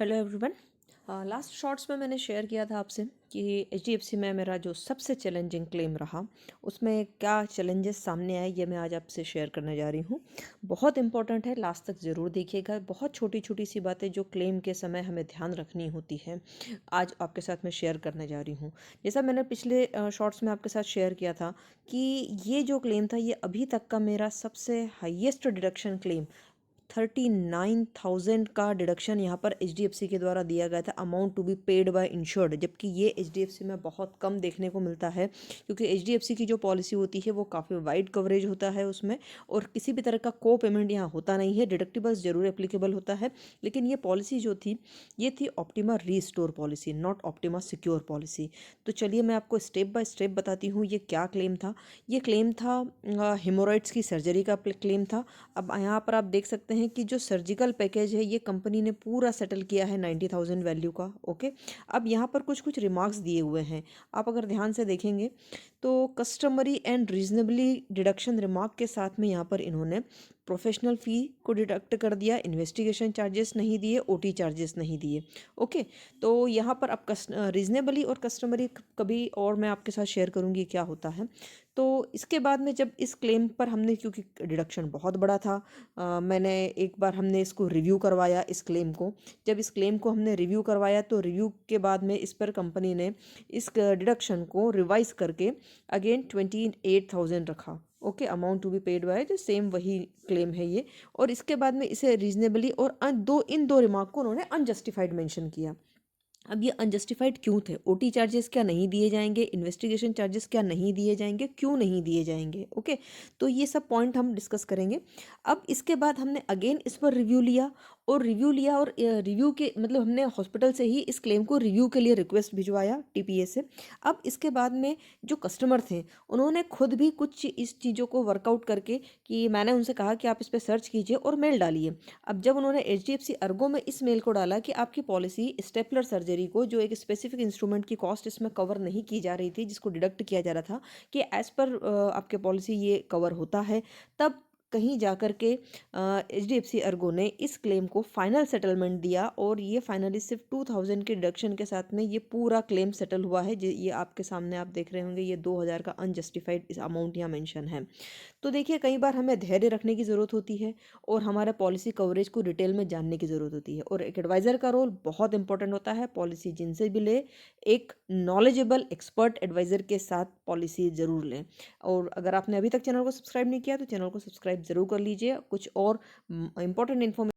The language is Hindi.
Hello everyone. लास्ट शॉर्ट्स में मैंने शेयर किया था आपसे कि एचडीएफसी में मेरा जो सबसे चैलेंजिंग क्लेम रहा उसमें क्या चैलेंजेस सामने आए, ये मैं आज आपसे शेयर करने जा रही हूँ। बहुत इंपॉर्टेंट है, लास्ट तक ज़रूर देखिएगा। बहुत छोटी छोटी सी बातें जो क्लेम के समय हमें ध्यान रखनी होती है, आज आपके साथ मैं शेयर करने जा रही हूँ। जैसा मैंने पिछले शॉर्ट्स में आपके साथ शेयर किया था कि ये जो क्लेम था ये अभी तक का मेरा सबसे हाईएस्ट डिडक्शन क्लेम 39,000 का डिडक्शन यहाँ पर एचडीएफसी के द्वारा दिया गया था, amount to be paid by insured. जबकि ये एचडीएफसी में बहुत कम देखने को मिलता है, क्योंकि एचडीएफसी की जो पॉलिसी होती है वो काफ़ी वाइड कवरेज होता है उसमें, और किसी भी तरह का को पेमेंट यहाँ होता नहीं है। डिडक्टिबल्स जरूर एप्लीकेबल होता है, लेकिन ये पॉलिसी जो थी ये थी optima restore policy, not optima secure policy. तो चलिए मैं आपको स्टेप बाय स्टेप बताती हूँ ये क्या क्लेम था। ये क्लेम था हेमोरॉइड्स की सर्जरी का क्लेम था। अब यहाँ पर आप देख सकते हैं कि जो सर्जिकल पैकेज है ये कंपनी ने पूरा सेटल किया है 90,000 वैल्यू का। ओके, अब यहाँ पर कुछ कुछ रिमार्क्स दिए हुए हैं, आप अगर ध्यान से देखेंगे तो customary and reasonably deduction remark के साथ में यहाँ पर इन्होंने प्रोफेशनल फ़ी को डिडक्ट कर दिया, इन्वेस्टिगेशन चार्जेस नहीं दिए, ओटी चार्जेस नहीं दिए। ओके, तो यहाँ पर अब रीजनेबली और कस्टमरी कभी और मैं आपके साथ शेयर करूँगी क्या होता है। तो इसके बाद में जब इस क्लेम पर हमने, क्योंकि डिडक्शन बहुत बड़ा था, मैंने एक बार हमने इसको रिव्यू करवाया इस क्लेम को। जब इस क्लेम को हमने रिव्यू करवाया तो रिव्यू के बाद में इस पर कंपनी ने इस डिडक्शन को रिवाइज करके अगेन 28,000 रखा। Okay, amount to be paid by जो सेम वही क्लेम है ये। और इसके बाद में इसे रीजनेबली और इन दो रिमार्क को उन्होंने अनजस्टिफाइड मेंशन किया। अब ये अनजस्टिफाइड क्यों थे? ओटी चार्जेस क्या नहीं दिए जाएंगे, इन्वेस्टिगेशन चार्जेस क्या नहीं दिए जाएंगे, क्यों नहीं दिए जाएंगे? ओके, तो ये सब पॉइंट हम डिस्कस करेंगे। अब इसके बाद हमने अगेन इस पर रिव्यू लिया और रिव्यू के मतलब हमने हॉस्पिटल से ही इस क्लेम को रिव्यू के लिए रिक्वेस्ट भिजवाया टीपीए से। अब इसके बाद में जो कस्टमर थे उन्होंने खुद भी कुछ इस चीज़ों को वर्कआउट करके, कि मैंने उनसे कहा कि आप इस पर सर्च कीजिए और मेल डालिए। अब जब उन्होंने एचडीएफसी अर्गो में इस मेल को डाला कि आपकी पॉलिसी स्टेपलर सर्जरी को, जो एक स्पेसिफिक इंस्ट्रूमेंट की कॉस्ट इसमें कवर नहीं की जा रही थी जिसको डिडक्ट किया जा रहा था, कि एज पर आपके पॉलिसी ये कवर होता है, तब कहीं जाकर के एचडीएफसी अर्गो ने इस क्लेम को फाइनल सेटलमेंट दिया और ये फाइनली सिर्फ 2,000 के डिडक्शन के साथ में ये पूरा क्लेम सेटल हुआ है। ये आपके सामने आप देख रहे होंगे, ये 2,000 का अनजस्टिफाइड इस अमाउंट यहाँ मेंशन है। तो देखिए, कई बार हमें धैर्य रखने की ज़रूरत होती है और हमारे पॉलिसी कवरेज को डिटेल में जानने की ज़रूरत होती है, और एक एडवाइज़र का रोल बहुत इंपॉर्टेंट होता है। पॉलिसी जिनसे भी ले, एक नॉलेजेबल एक्सपर्ट एडवाइज़र के साथ पॉलिसी ज़रूर लें। और अगर आपने अभी तक चैनल को सब्सक्राइब नहीं किया तो चैनल को सब्सक्राइब ज़रूर कर लीजिए। कुछ और इंपॉर्टेंट इन्फॉर्मेशन